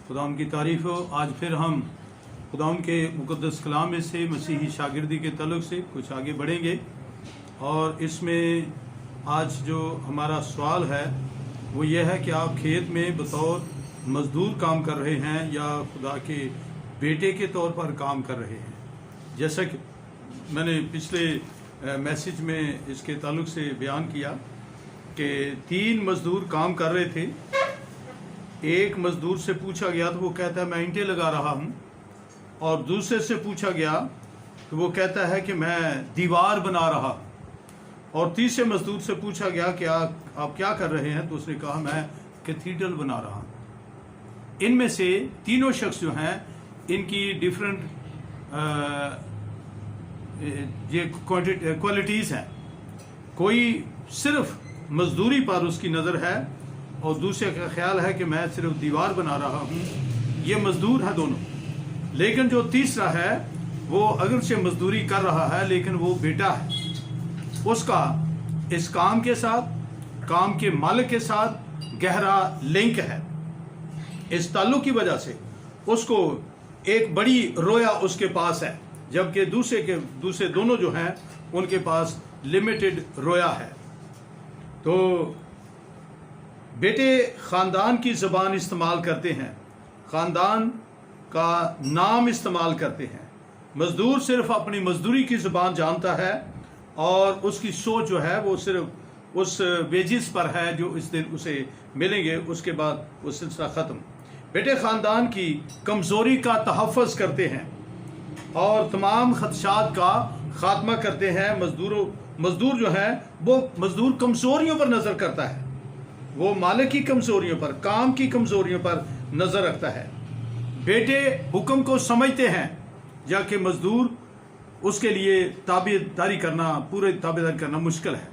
खुदा की तारीफ़ हो। आज फिर हम खुदा के मुक़द्दस कलाम में से मसीही शागिर्दी के तल्लुक़ से कुछ आगे बढ़ेंगे और इसमें आज जो हमारा सवाल है वो ये है कि आप खेत में बतौर मज़दूर काम कर रहे हैं या खुदा के बेटे के तौर पर काम कर रहे हैं। जैसा कि मैंने पिछले मैसेज में इसके ताल्लुक़ से बयान किया कि 3 मज़दूर काम कर रहे थे। एक मज़दूर से पूछा गया तो वो कहता है मैं ईंटें लगा रहा हूँ, और दूसरे से पूछा गया तो वो कहता है कि मैं दीवार बना रहा हूँ, और तीसरे मज़दूर से पूछा गया कि आप क्या कर रहे हैं, तो उसने कहा मैं कैथीड्रल बना रहा हूँ। इनमें से तीनों शख्स जो हैं इनकी डिफरेंट ये क्वालिटीज़ हैं। कोई सिर्फ मज़दूरी पर उसकी नज़र है और दूसरे का ख्याल है कि मैं सिर्फ दीवार बना रहा हूँ। ये मज़दूर है दोनों। लेकिन जो तीसरा है वो अगर से मज़दूरी कर रहा है लेकिन वो बेटा है, उसका इस काम के साथ, काम के मालिक के साथ गहरा लिंक है। इस ताल्लुक़ की वजह से उसको एक बड़ी रोया उसके पास है, जबकि दूसरे दोनों जो हैं उनके पास लिमिटेड रोया है। तो बेटे ख़ानदान की ज़बान इस्तेमाल करते हैं, ख़ानदान का नाम इस्तेमाल करते हैं। मज़दूर सिर्फ अपनी मज़दूरी की ज़बान जानता है और उसकी सोच जो है वो सिर्फ उस वेजिस पर है जो इस दिन उसे मिलेंगे, उसके बाद वो सिलसिला ख़त्म। बेटे ख़ानदान की कमज़ोरी का तहफ़्फ़ुज़ करते हैं और तमाम ख़दशात का ख़ात्मा करते हैं। मज़दूर जो है वो मज़दूर कमज़ोरियों पर नज़र करता है, वो मालिक की कमज़ोरियों पर, काम की कमज़ोरियों पर नज़र रखता है। बेटे हुक्म को समझते हैं जबकि मज़दूर उसके लिए ताबेदारी करना मुश्किल है।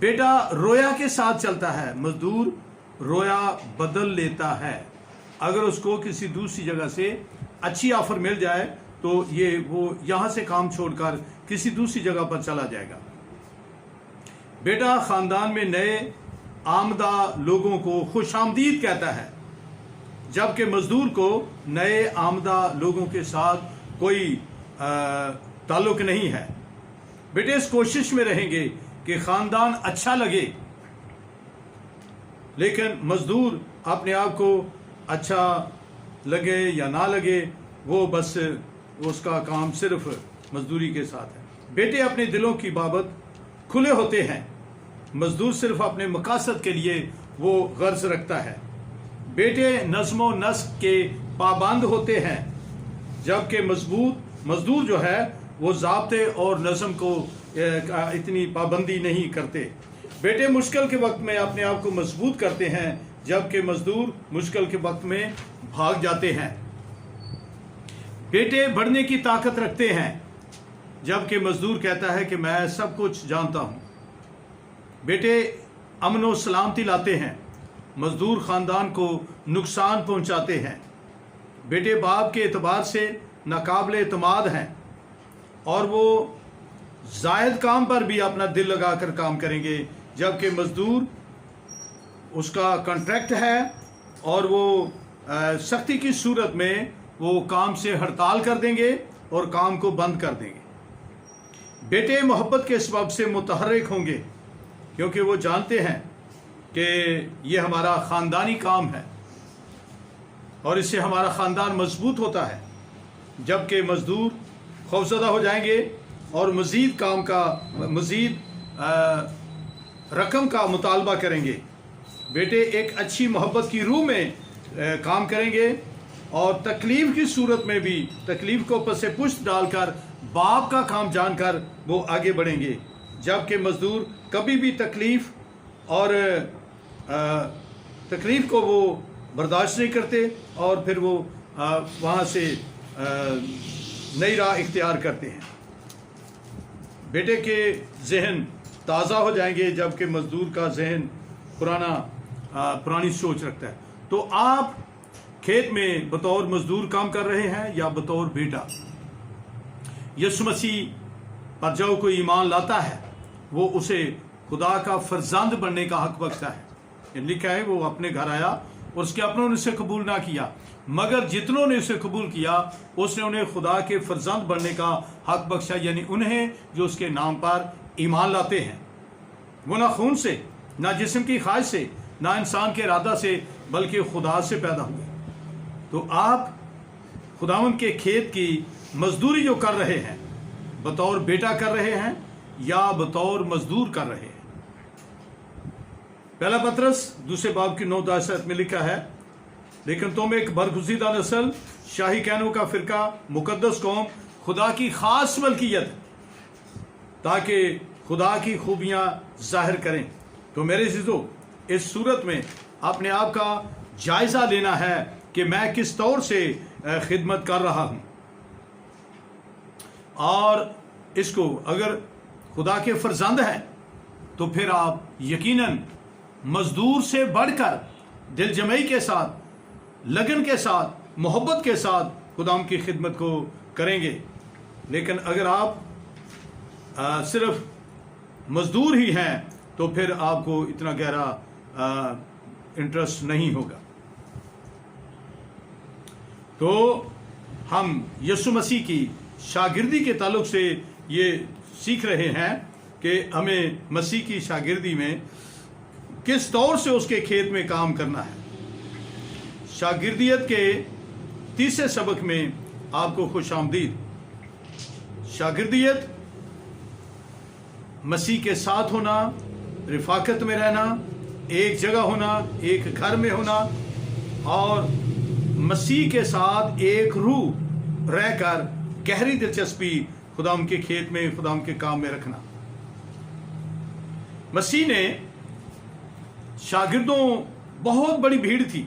बेटा रोया के साथ चलता है, मज़दूर रोया बदल लेता है। अगर उसको किसी दूसरी जगह से अच्छी ऑफ़र मिल जाए तो वो यहाँ से काम छोड़कर किसी दूसरी जगह पर चला जाएगा। बेटा ख़ानदान में नए आमदा लोगों को खुशामदीद कहता है, जबकि मज़दूर को नए आमदा लोगों के साथ कोई ताल्लुक़ नहीं है। बेटे इस कोशिश में रहेंगे कि ख़ानदान अच्छा लगे, लेकिन मज़दूर अपने आप को अच्छा लगे या ना लगे, वो बस उसका काम सिर्फ मज़दूरी के साथ है। बेटे अपने दिलों की बाबत खुले होते हैं, मज़दूर सिर्फ अपने मकासद के लिए वो गर्ज रखता है। बेटे नज़्म व नस्क के पाबंद होते हैं, जबकि मज़दूर जो है वो ज़ाब्ते और नज़म को इतनी पाबंदी नहीं करते। बेटे मुश्किल के वक्त में अपने आप को मजबूत करते हैं, जबकि मज़दूर मुश्किल के वक्त में भाग जाते हैं। बेटे बढ़ने की ताकत रखते हैं, जबकि मज़दूर कहता है कि मैं सब कुछ जानता हूँ। बेटे अमन व सलामती लाते हैं, मज़दूर ख़ानदान को नुकसान पहुँचाते हैं। बेटे बाप के एतबार से नाकाबिल एतमाद हैं और वो जायद काम पर भी अपना दिल लगाकर काम करेंगे, जबकि मज़दूर उसका कॉन्ट्रैक्ट है और वो सख्ती की सूरत में वो काम से हड़ताल कर देंगे और काम को बंद कर देंगे। बेटे मोहब्बत के सबब से मुतहर्रिक होंगे, क्योंकि वो जानते हैं कि ये हमारा ख़ानदानी काम है और इससे हमारा ख़ानदान मजबूत होता है। जबकि मज़दूर खौफज़दा हो जाएंगे और मज़ीद रकम का मुतालबा करेंगे। बेटे एक अच्छी मोहब्बत की रूह में काम करेंगे और तकलीफ़ की सूरत में भी तकलीफ़ को पसे पुश्त डालकर बाप का काम जानकर वो आगे बढ़ेंगे, जबकि मज़दूर कभी भी तकलीफ़ को वो बर्दाश्त नहीं करते और फिर वो वहाँ से नई राह इख्तियार करते हैं। बेटे के जहन ताज़ा हो जाएंगे, जबकि मज़दूर का जहन पुरानी सोच रखता है। तो आप खेत में बतौर मज़दूर काम कर रहे हैं या बतौर बेटा? यीशु मसीह पर जो कोई ईमान लाता है वो उसे खुदा का फर्जंद बनने का हक बख्शता है। लिखा है वो अपने घर आया और उसके अपनों ने उसे कबूल ना किया, मगर जितनों ने उसे कबूल किया उसने उन्हें खुदा के फर्जंद बनने का हक बख्शा, यानी उन्हें जो उसके नाम पर ईमान लाते हैं। वो ना खून से, ना जिस्म की ख्वाहिश से, ना इंसान के इरादा से, बल्कि खुदा से पैदा हुए। तो आप खुदावंद के खेत की मजदूरी जो कर रहे हैं, बतौर बेटा कर रहे हैं या बतौर मजदूर कर रहे हैं। पहला पतरस दूसरे बाब की 9-10 आयत में लिखा है, लेकिन तुम एक बरगुज़ीदा नस्ल, शाही कहनों का फिरका, मुकद्दस कौम, खुदा की खास मलकियत, ताकि खुदा की खूबियां जाहिर करें। तो मेरे अज़ीज़ों, इस सूरत में अपने आप का जायजा लेना है कि मैं किस तौर से खिदमत कर रहा हूं, और इसको अगर खुदा के फर्जंद हैं तो फिर आप यकीनन मजदूर से बढ़कर दिल जमई के साथ, लगन के साथ, मोहब्बत के साथ खुदाम की खिदमत को करेंगे। लेकिन अगर आप सिर्फ मजदूर ही हैं तो फिर आपको इतना गहरा इंटरेस्ट नहीं होगा। तो हम यीशु मसीह की शागिर्दी के ताल्लुक से ये सीख रहे हैं कि हमें मसीह की शागिर्दी में किस तौर से उसके खेत में काम करना है। शागिर्दियत के तीसरे सबक में आपको खुश आमदीद। शागिर्दियत मसीह के साथ होना, रिफाकत में रहना, एक जगह होना, एक घर में होना, और मसीह के साथ एक रूह रहकर गहरी दिलचस्पी खुदाम के खेत में, खुदाम के काम में रखना। मसीह ने शागिर्दों, बहुत बड़ी भीड़ थी।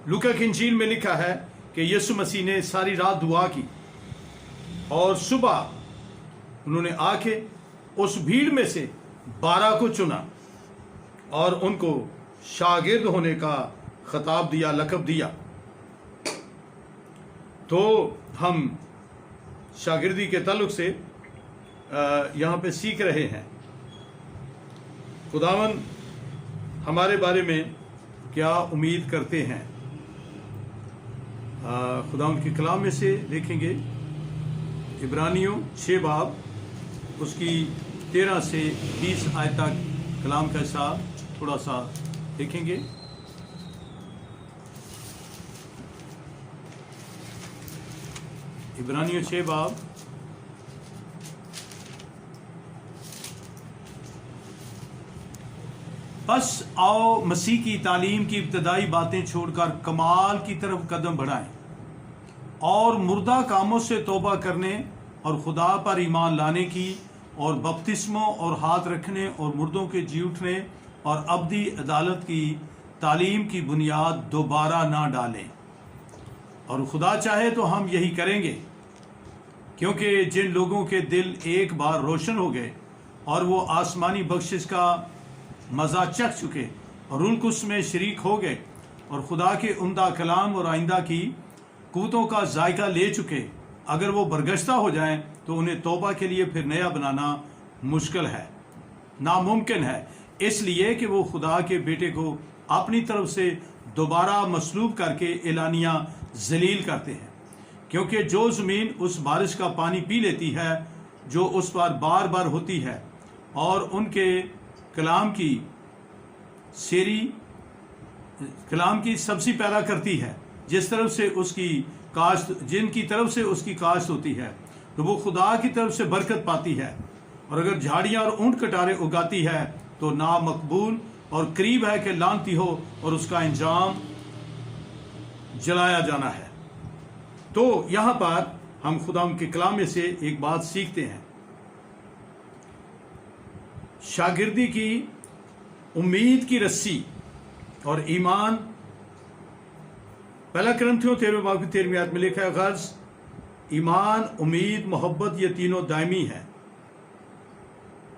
लूका की इंजील में लिखा है कि यीशु मसीह ने सारी रात दुआ की और सुबह उन्होंने आके उस भीड़ में से 12 को चुना और उनको शागिर्द होने का खिताब दिया, लक़ब दिया। तो हम शागिर्दी के ताल्लुक से यहाँ पे सीख रहे हैं खुदावन हमारे बारे में क्या उम्मीद करते हैं। खुदावन के कलाम में से देखेंगे इब्रानियों 6 बाब उसकी 13 से 20 आयत तक कलाम का हिस्सा थोड़ा सा देखेंगे। इब्रानियों 6 बाब बस आओ मसीह की तालीम की इब्तदाई बातें छोड़कर कमाल की तरफ कदम बढ़ाएं और मुर्दा कामों से तौबा करने और खुदा पर ईमान लाने की और बपतिस्मों और हाथ रखने और मुर्दों के जी उठने और अब्दी अदालत की तालीम की बुनियाद दोबारा ना डालें। और खुदा चाहे तो हम यही करेंगे, क्योंकि जिन लोगों के दिल एक बार रोशन हो गए और वो आसमानी बख्शिश का मज़ा चख चुके और उनकुस में शरीक हो गए और खुदा के उम्दा कलाम और आइंदा की कुव्वतों का जायका ले चुके, अगर वो बरगश्ता हो जाएं तो उन्हें तौबा के लिए फिर नया बनाना मुश्किल है, नामुमकिन है, इसलिए कि वो खुदा के बेटे को अपनी तरफ से दोबारा मसलूब करके एलानिया जलील करते हैं। क्योंकि जो ज़मीन उस बारिश का पानी पी लेती है जो उस पर बार बार होती है और उनके कलाम की सब्ज़ी पैदा करती है, जिस तरफ से उसकी काश्त, जिनकी तरफ से उसकी काश्त होती है, तो वो खुदा की तरफ से बरकत पाती है। और अगर झाड़ियाँ और ऊंट कटारे उगाती है तो नामकबूल और करीब है कि लानती हो और उसका इंजाम जलाया जाना है। तो यहाँ पर हम खुदा के कलाम में से एक बात सीखते हैं, शागिर्दी की उम्मीद की रस्सी और ईमान। पहला करंथियों 13 बाब की 13वीं आयत में लिखा है, गर्ज ईमान, उम्मीद, मोहब्बत ये तीनों दायमी है,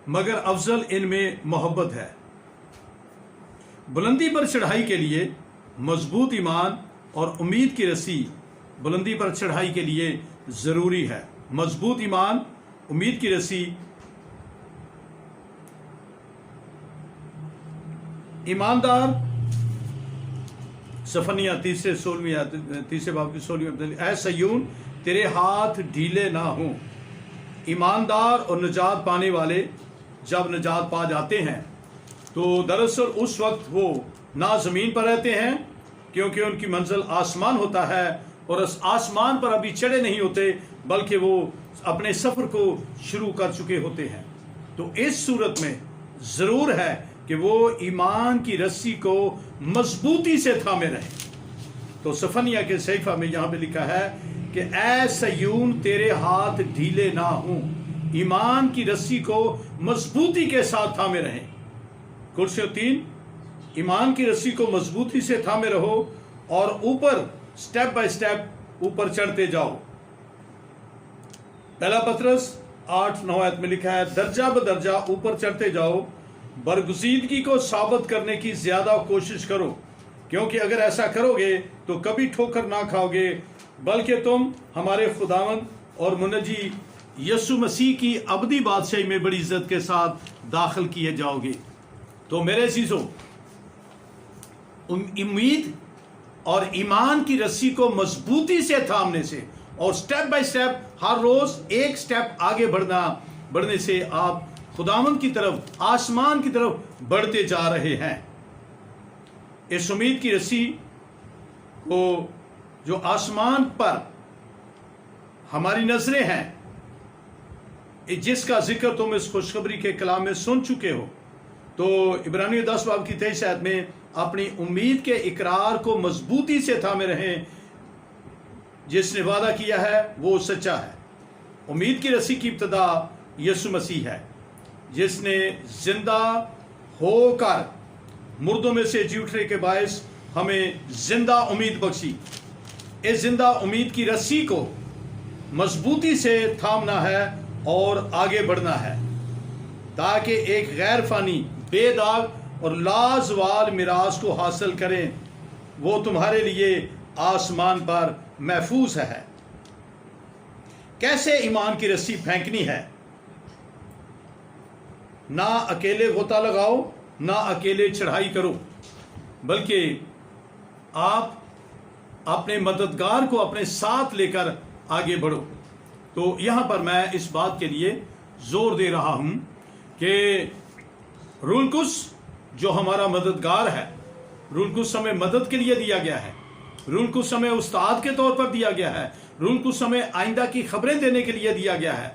मगर अफजल इनमें मोहब्बत है। बुलंदी पर चढ़ाई के लिए मजबूत ईमान और उम्मीद की रस्सी बुलंदी पर चढ़ाई के लिए ज़रूरी है। मजबूत ईमान, उम्मीद की रस्सी। सफनिया तीसरे बाब की 16वीं, ऐ सयून तेरे हाथ ढीले ना हों। ईमानदार और निजात पाने वाले जब निजात पा जाते हैं तो दरअसल उस वक्त वो ना ज़मीन पर रहते हैं, क्योंकि उनकी मंजिल आसमान होता है, और उस आसमान पर अभी चढ़े नहीं होते, बल्कि वो अपने सफ़र को शुरू कर चुके होते हैं। तो इस सूरत में ज़रूर है कि वो ईमान की रस्सी को मजबूती से थामे रहें। तो सफनिया के सहीफा में यहाँ पे लिखा है कि ऐ सयून तेरे हाथ ढीले ना हों, ईमान की रस्सी को मजबूती के साथ थामे रहें। कुर्सियों 3, ईमान की रस्सी को मजबूती से थामे रहो और ऊपर स्टेप बाय स्टेप ऊपर चढ़ते जाओ। पहला पतरस 8-9 में लिखा है, दर्जा बदर्जा ऊपर चढ़ते जाओ, बरगुजीदगी को साबित करने की ज्यादा कोशिश करो, क्योंकि अगर ऐसा करोगे तो कभी ठोकर ना खाओगे, बल्कि तुम हमारे खुदावंद और मुनजी यसु मसीह की अबदी बादशाही में बड़ी इज्जत के साथ दाखिल किए जाओगे। तो मेरे अजीजों, उम्मीद और ईमान की रस्सी को मजबूती से थामने से और स्टेप बाय स्टेप हर रोज एक स्टेप आगे बढ़ने से आप खुदावंद की तरफ, आसमान की तरफ बढ़ते जा रहे हैं। इस उम्मीद की रस्सी को जो आसमान पर हमारी नजरें हैं, जिसका जिक्र तुम इस खुशखबरी के कलाम में सुन चुके हो, तो इब्रानियों 10 बाब की 23 आयत में अपनी उम्मीद के इकरार को मजबूती से थामे रहें। जिसने वादा किया है वो सच्चा है। उम्मीद की रस्सी की इब्तिदा यसु मसीह है, जिसने जिंदा होकर मुर्दों में से जी उठने के बायस हमें जिंदा उम्मीद बख्शी। इस जिंदा उम्मीद की रस्सी को मजबूती से थामना है और आगे बढ़ना है, ताकि एक गैर फानी, बेदाग और लाजवाल मिराज को हासिल करें। वो तुम्हारे लिए आसमान पर महफूज है। कैसे ईमान की रस्सी फेंकनी है? ना अकेले गोता लगाओ, ना अकेले चढ़ाई करो, बल्कि आप अपने मददगार को अपने साथ लेकर आगे बढ़ो। तो यहां पर मैं इस बात के लिए जोर दे रहा हूं कि रूल कुस जो हमारा मददगार है, रूल कुस हमें मदद के लिए दिया गया है, रूल कुस हमें उस्ताद के तौर पर दिया गया है, रूल कुस हमें आइंदा की खबरें देने के लिए दिया गया है।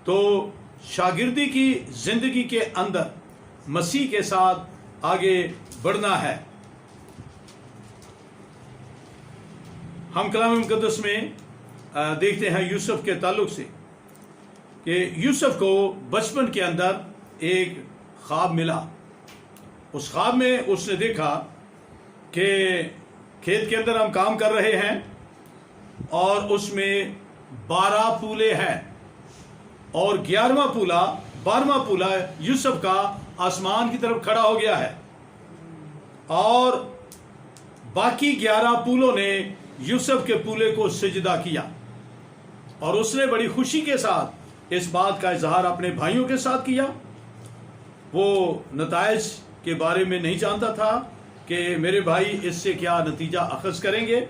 तो शागिर्दी की जिंदगी के अंदर मसीह के साथ आगे बढ़ना है। हम कलाम मुकद्दस में देखते हैं यूसुफ के ताल्लुक से कि यूसुफ को बचपन के अंदर एक ख्वाब मिला। उस ख्वाब में उसने देखा कि खेत के अंदर हम काम कर रहे हैं और उसमें 12 पूले हैं और 12वां पूला यूसुफ का आसमान की तरफ खड़ा हो गया है, और बाकी 11 पूलों ने यूसुफ के पूले को सिजदा किया। और उसने बड़ी खुशी के साथ इस बात का इजहार अपने भाइयों के साथ किया। वो नताइज के बारे में नहीं जानता था कि मेरे भाई इससे क्या नतीजा अखज़ करेंगे।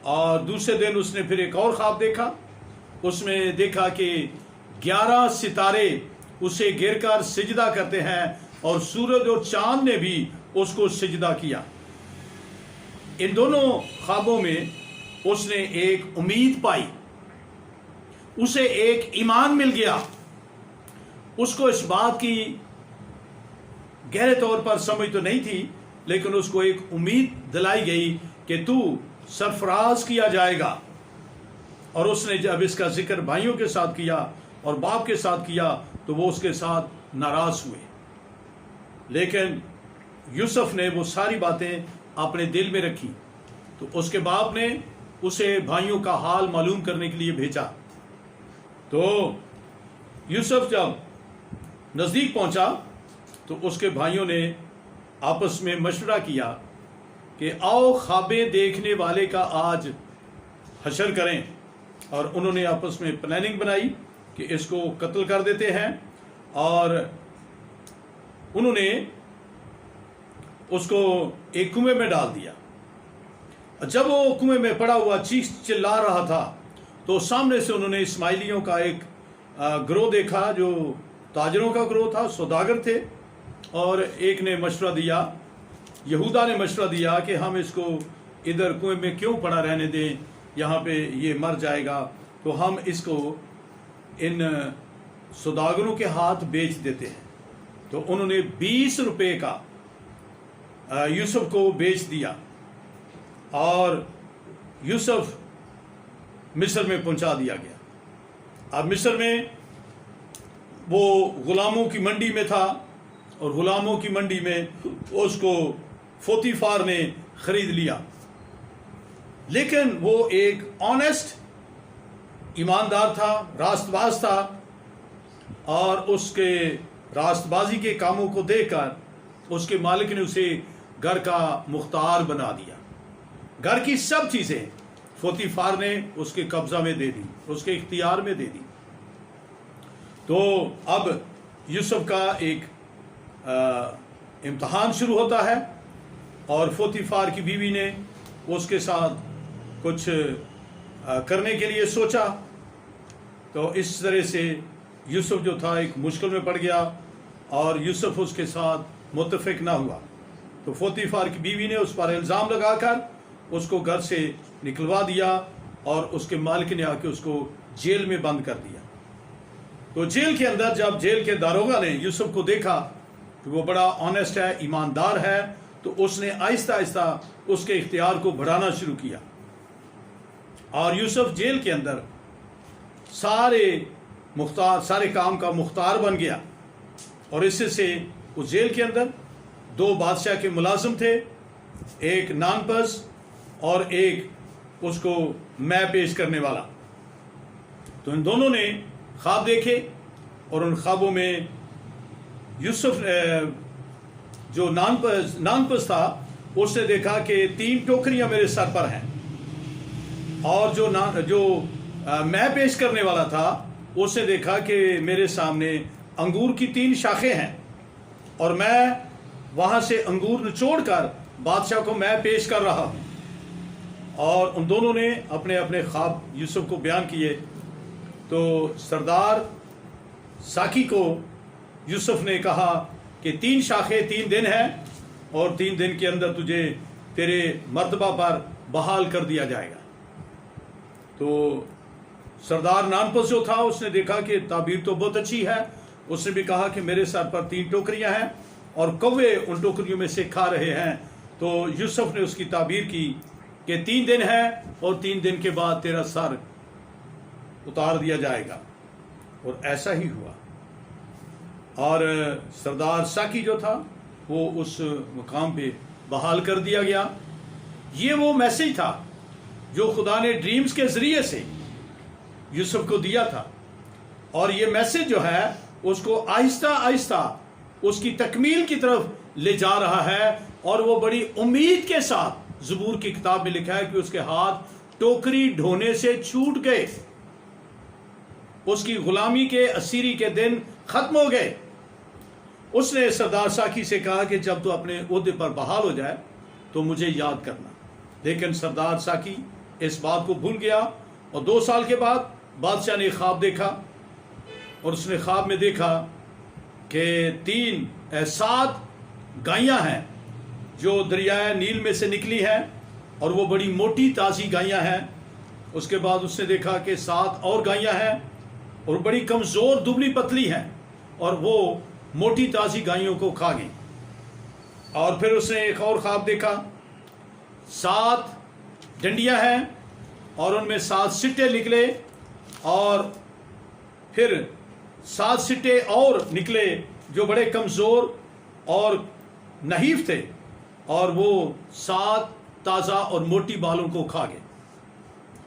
और दूसरे दिन उसने फिर एक और ख्वाब देखा। उसमें देखा कि 11 सितारे उसे गिर कर सिजदा करते हैं और सूरज और चांद ने भी उसको सिजदा किया। इन दोनों ख्वाबों में उसने एक उम्मीद पाई, उसे एक ईमान मिल गया। उसको इस बात की गहरे तौर पर समझ तो नहीं थी, लेकिन उसको एक उम्मीद दिलाई गई कि तू सरफराज किया जाएगा। और उसने जब इसका जिक्र भाइयों के साथ किया और बाप के साथ किया तो वो उसके साथ नाराज हुए। लेकिन यूसुफ ने वो सारी बातें अपने दिल में रखी। तो उसके बाप ने उसे भाइयों का हाल मालूम करने के लिए भेजा। तो यूसुफ जब नज़दीक पहुंचा तो उसके भाइयों ने आपस में मशवरा किया कि आओ ख्वाबें देखने वाले का आज हशर करें। और उन्होंने आपस में प्लानिंग बनाई कि इसको कत्ल कर देते हैं, और उन्होंने उसको एक कुएं में डाल दिया। जब वो कुएं में पड़ा हुआ चीख चिल्ला रहा था तो सामने से उन्होंने इस्माइलियों का एक ग्रोह देखा जो ताजरों का ग्रोह था, सौदागर थे। और एक ने मशवरा दिया, यहूदा ने मशवरा दिया कि हम इसको इधर कुएं में क्यों पड़ा रहने दें, यहाँ पे ये मर जाएगा, तो हम इसको इन सौदागरों के हाथ बेच देते हैं। तो उन्होंने 20 रुपए का यूसुफ को बेच दिया और यूसुफ मिस्र में पहुंचा दिया गया। अब मिस्र में वो गुलामों की मंडी में था और गुलामों की मंडी में उसको पोतीफार ने खरीद लिया। लेकिन वो एक ऑनेस्ट ईमानदार था, रास्तबाज था, और उसके रास्तबाजी के कामों को देखकर उसके मालिक ने उसे घर का मुख्तार बना दिया। घर की सब चीजें पोतीफार ने उसके कब्जा में दे दी, उसके इख्तियार में दे दी। तो अब यूसुफ का एक इम्तहान शुरू होता है और पोतीफार की बीवी ने उसके साथ कुछ करने के लिए सोचा। तो इस तरह से यूसुफ जो था एक मुश्किल में पड़ गया और यूसुफ उसके साथ मुत्तफिक ना हुआ। तो पोतीफार की बीवी ने उस पर इल्ज़ाम लगाकर उसको घर से निकलवा दिया और उसके मालिक ने आके उसको जेल में बंद कर दिया। तो जेल के अंदर जब जेल के दारोगा ने यूसुफ को देखा कि वो बड़ा ऑनेस्ट है, ईमानदार है, तो उसने आहिस्ता आहिस्ता उसके इख्तियार को बढ़ाना शुरू किया और यूसुफ जेल के अंदर सारे काम का मुख्तार बन गया। और इससे से उस जेल के अंदर 2 बादशाह के मुलाजिम थे, एक नानपस और एक उसको मैं पेश करने वाला। तो इन दोनों ने ख्वाब देखे और उन ख्वाबों में यूसुफ जो नानपस था उसने देखा कि 3 टोकरियां मेरे सर पर हैं, और जो मैं पेश करने वाला था उसने देखा कि मेरे सामने अंगूर की 3 शाखें हैं और मैं वहां से अंगूर निचोड़कर बादशाह को मैं पेश कर रहा हूं। और उन दोनों ने अपने अपने ख्वाब यूसुफ को बयान किए। तो सरदार साकी को यूसुफ ने कहा कि 3 शाखें 3 दिन है और 3 दिन के अंदर तुझे तेरे मर्तबा पर बहाल कर दिया जाएगा। तो सरदार नानपस जो था उसने देखा कि ताबीर तो बहुत अच्छी है। उसने भी कहा कि मेरे सर पर 3 टोकरियां हैं और कौवे उन टोकरियों में से खा रहे हैं। तो यूसुफ ने उसकी ताबीर की कि 3 दिन है और 3 दिन के बाद तेरा सर उतार दिया जाएगा। और ऐसा ही हुआ और सरदार साकी जो था वो उस मुकाम पे बहाल कर दिया गया। ये वो मैसेज था जो खुदा ने ड्रीम्स के जरिए से यूसुफ को दिया था, और ये मैसेज जो है उसको आहिस्ता आहिस्ता उसकी तकमील की तरफ ले जा रहा है। और वो बड़ी उम्मीद के साथ ज़बूर की किताब में लिखा है कि उसके हाथ टोकरी ढोने से छूट गए, उसकी गुलामी के असीरी के दिन खत्म हो गए। उसने सरदार साकी से कहा कि जब तू अपने ओहदे पर बहाल हो जाए तो मुझे याद करना। लेकिन सरदार साकी इस बात को भूल गया और 2 साल के बाद बादशाह ने ख्वाब देखा और उसने ख्वाब में देखा कि 7 गायें हैं जो दरियाए नील में से निकली हैं और वो बड़ी मोटी ताज़ी गायें हैं। उसके बाद उसने देखा कि 7 और गायें हैं और बड़ी कमज़ोर दुबली पतली हैं और वो मोटी ताज़ी गायों को खा गई। और फिर उसने एक और ख्वाब देखा, 7 डंडियां हैं और उनमें 7 सिट्टे निकले और फिर 7 सिट्टे और निकले जो बड़े कमज़ोर और नहीफ थे और वो 7 ताज़ा और मोटी बालों को खा गए।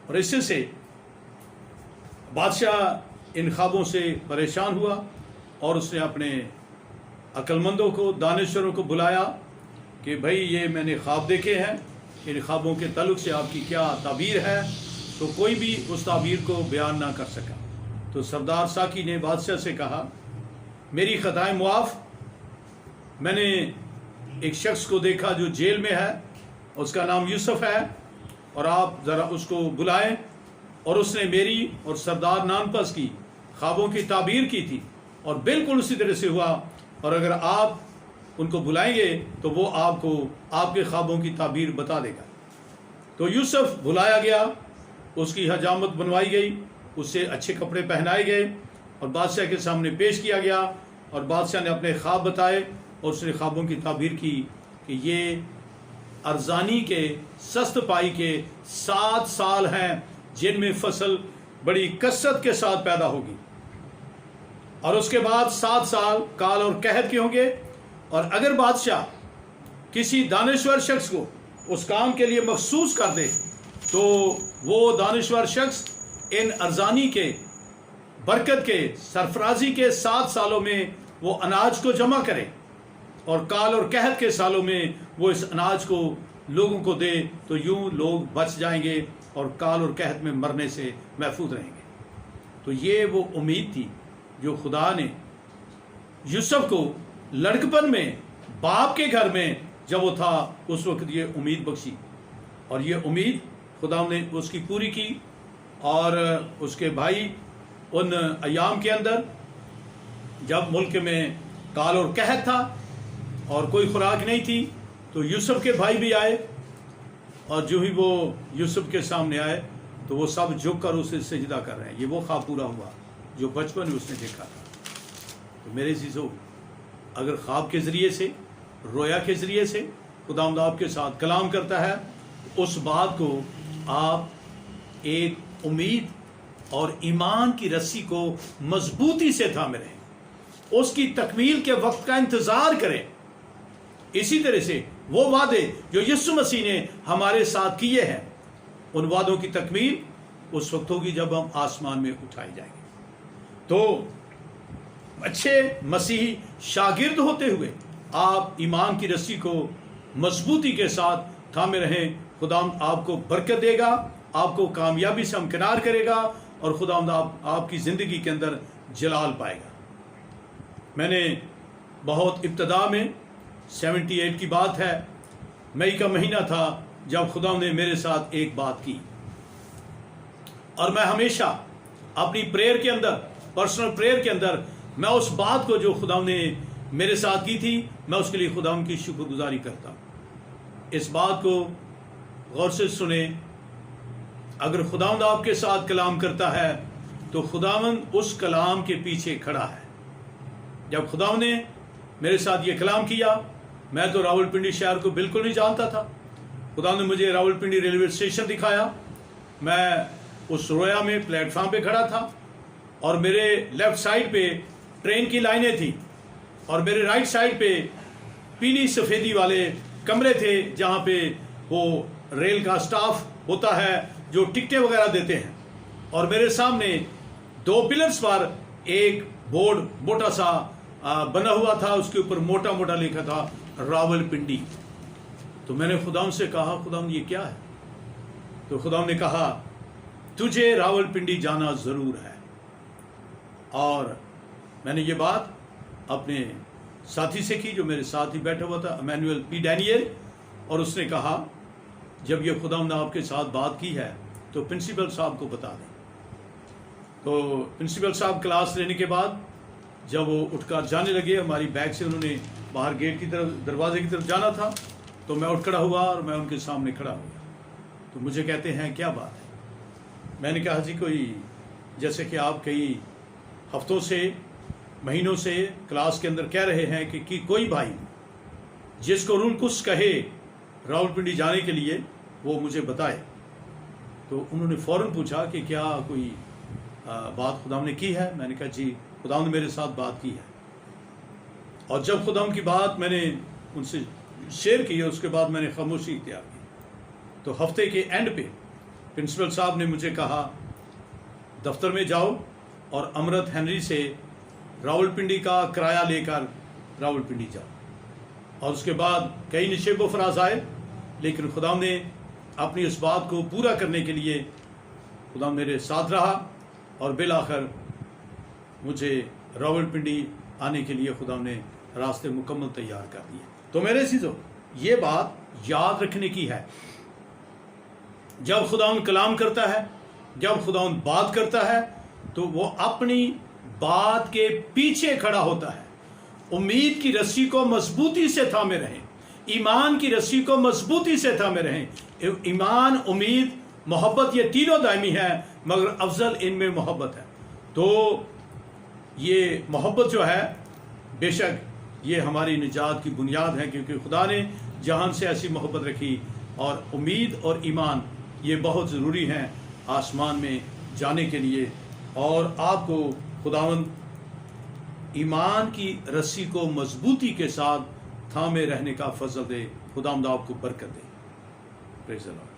और इससे से बादशाह इन ख्वाबों से परेशान हुआ और उसने अपने अक्लमंदों को, दानिशवरों को बुलाया कि भाई ये मैंने ख्वाब देखे हैं, इन ख्वाबों के ताल्लुक से आपकी क्या ताबीर है। तो कोई भी उस ताबीर को बयान ना कर सका। तो सरदार साकी ने बादशाह से कहा, मेरी खताएं मुआफ़, मैंने एक शख्स को देखा जो जेल में है, उसका नाम यूसुफ है اور آپ ذرا اس کو بلائیں. اور اس نے میری اور سردار نانپس کی خوابوں کی تعبیر کی تھی اور بالکل اسی طرح سے ہوا. اور اگر آپ ان کو بلائیں گے تو وہ آپ کو آپ کے خوابوں کی تعبیر بتا دے گا. تو یوسف بلایا گیا, اس کی حجامت بنوائی گئی, اس سے اچھے کپڑے پہنائے گئے اور بادشاہ کے سامنے پیش کیا گیا. اور بادشاہ نے اپنے خواب بتائے اور اس نے خوابوں کی تعبیر کی کہ یہ ارزانی کے سست پائی کے 7 سال ہیں جن میں فصل بڑی کثرت کے ساتھ پیدا ہوگی, اور اس کے بعد 7 سال کال اور قحط کے ہوں گے. اور اگر بادشاہ کسی دانشور شخص کو اس کام کے لیے مخصوص کر دے تو وہ دانشور شخص ان ارزانی کے برکت کے سرفرازی کے 7 سالوں میں وہ اناج کو جمع کرے اور کال اور قحط کے سالوں میں وہ اس اناج کو لوگوں کو دے, تو یوں لوگ بچ جائیں گے اور کال اور قحط میں مرنے سے محفوظ رہیں گے. تو یہ وہ امید تھی جو خدا نے یوسف کو لڑکپن میں باپ کے گھر میں جب وہ تھا اس وقت یہ امید بخشی, اور یہ امید خدا نے اس کی پوری کی. اور اس کے بھائی ان ایام کے اندر جب ملک میں کال اور قحط تھا اور کوئی خوراک نہیں تھی, تو یوسف کے بھائی بھی آئے, اور جو ہی وہ یوسف کے سامنے آئے تو وہ سب جھک کر اسے سجدہ کر رہے ہیں. یہ وہ خواب پورا ہوا جو بچپن میں اس نے دیکھا تھا. تو میرے عزیزو, اگر خواب کے ذریعے سے, رویا کے ذریعے سے خداوند آپ کے ساتھ کلام کرتا ہے, اس بات کو آپ ایک امید اور ایمان کی رسی کو مضبوطی سے تھامے رہیں, اس کی تکمیل کے وقت کا انتظار کریں. اسی طرح سے وہ وعدے جو یسوع مسیح نے ہمارے ساتھ کیے ہیں, ان وعدوں کی تکمیل اس وقت ہوگی جب ہم آسمان میں اٹھائے جائیں گے. تو اچھے مسیحی شاگرد ہوتے ہوئے آپ ایمان کی رسی کو مضبوطی کے ساتھ تھامے رہیں. خدا آپ کو برکت دے گا, آپ کو کامیابی سے ہمکنار کرے گا, اور خدا آپ کی زندگی کے اندر جلال پائے گا. میں نے بہت ابتدا میں 78 کی بات ہے, مئی کا مہینہ تھا جب خدا نے میرے ساتھ ایک بات کی, اور میں ہمیشہ اپنی پریئر کے اندر, پرسنل پریئر کے اندر, میں اس بات کو جو خدا نے میرے ساتھ کی تھی, میں اس کے لیے خدا کی شکر گزاری کرتا ہوں. اس بات کو غور سے سنیں. اگر خداوند آپ کے ساتھ کلام کرتا ہے تو خداوند اس کلام کے پیچھے کھڑا ہے. جب خداوند نے میرے ساتھ یہ کلام کیا, میں تو راولپنڈی شہر کو بالکل نہیں جانتا تھا. خداوند نے مجھے راولپنڈی ریلوے اسٹیشن دکھایا. میں اس رویا میں پلیٹ فارم پہ کھڑا تھا, اور میرے لیفٹ سائڈ پہ ٹرین کی لائنیں تھیں, اور میرے رائٹ سائڈ پہ پیلی سفیدی والے کمرے تھے جہاں پہ وہ ریل کا سٹاف ہوتا ہے جو ٹکٹیں وغیرہ دیتے ہیں. اور میرے سامنے 2 پلرز پر ایک بورڈ موٹا سا بنا ہوا تھا, اس کے اوپر موٹا موٹا لکھا تھا راولپنڈی. تو میں نے خداوند سے کہا, خداوند یہ کیا ہے؟ تو خداوند نے کہا تجھے راولپنڈی جانا ضرور ہے. اور میں نے یہ بات اپنے ساتھی سے کی جو میرے ساتھ ہی بیٹھا ہوا تھا, ایمینوئل پی ڈینیل, اور اس نے کہا جب یہ خداوند نے آپ کے ساتھ بات کی ہے تو پرنسپل صاحب کو بتا دیں. تو پرنسپل صاحب کلاس لینے کے بعد جب وہ اٹھ کر جانے لگے, ہماری بیگ سے انہوں نے باہر گیٹ کی طرف, دروازے کی طرف جانا تھا, تو میں اٹھ کھڑا ہوا اور میں ان کے سامنے کھڑا ہوا. تو مجھے کہتے ہیں کیا بات ہے؟ میں نے کہا جی کوئی, جیسے کہ آپ کئی ہفتوں سے, مہینوں سے کلاس کے اندر کہہ رہے ہیں کہ کوئی بھائی جس کو رول کچھ کہے راولپنڈی جانے کے لیے وہ مجھے بتائے. تو انہوں نے فوراً پوچھا کہ کیا کوئی بات خدا نے کی ہے؟ میں نے کہا جی خدا نے میرے ساتھ بات کی ہے. اور جب خدا کی بات میں نے ان سے شیئر کی, اس کے بعد میں نے خاموشی اختیار کی. تو ہفتے کے اینڈ پہ پرنسپل صاحب نے مجھے کہا دفتر میں جاؤ اور امرت ہنری سے راولپنڈی کا کرایہ لے کر راولپنڈی جاؤ. اور اس کے بعد کئی نشیب و فراز آئے, لیکن خدا نے اپنی اس بات کو پورا کرنے کے لیے خدا میرے ساتھ رہا, اور بالآخر مجھے راولپنڈی آنے کے لیے خدا نے راستے مکمل تیار کر دیے. تو میرے عزیزو, یہ بات یاد رکھنے کی ہے जब खुदावंद कलाम करता है, जब खुदावंद बात करता है, तो वो अपनी बात के पीछे खड़ा होता है। उम्मीद की रस्सी को मजबूती से थामे रहें, ईमान की रस्सी को मजबूती से थामे रहें। ईमान, उम्मीद, मोहब्बत, ये तीनों दायमी है, मगर अफजल इनमें मोहब्बत है। तो ये मोहब्बत जो है, बेशक ये हमारी निजात की बुनियाद है, क्योंकि खुदा ने जहान से ऐसी मोहब्बत रखी। और उम्मीद और ईमान ये बहुत ज़रूरी हैं आसमान में जाने के लिए। और आपको खुदावंद ईमान की रस्सी को मजबूती के साथ थामे रहने का फजल दे। खुदावंद आपको बरकत दे। Praise the Lord.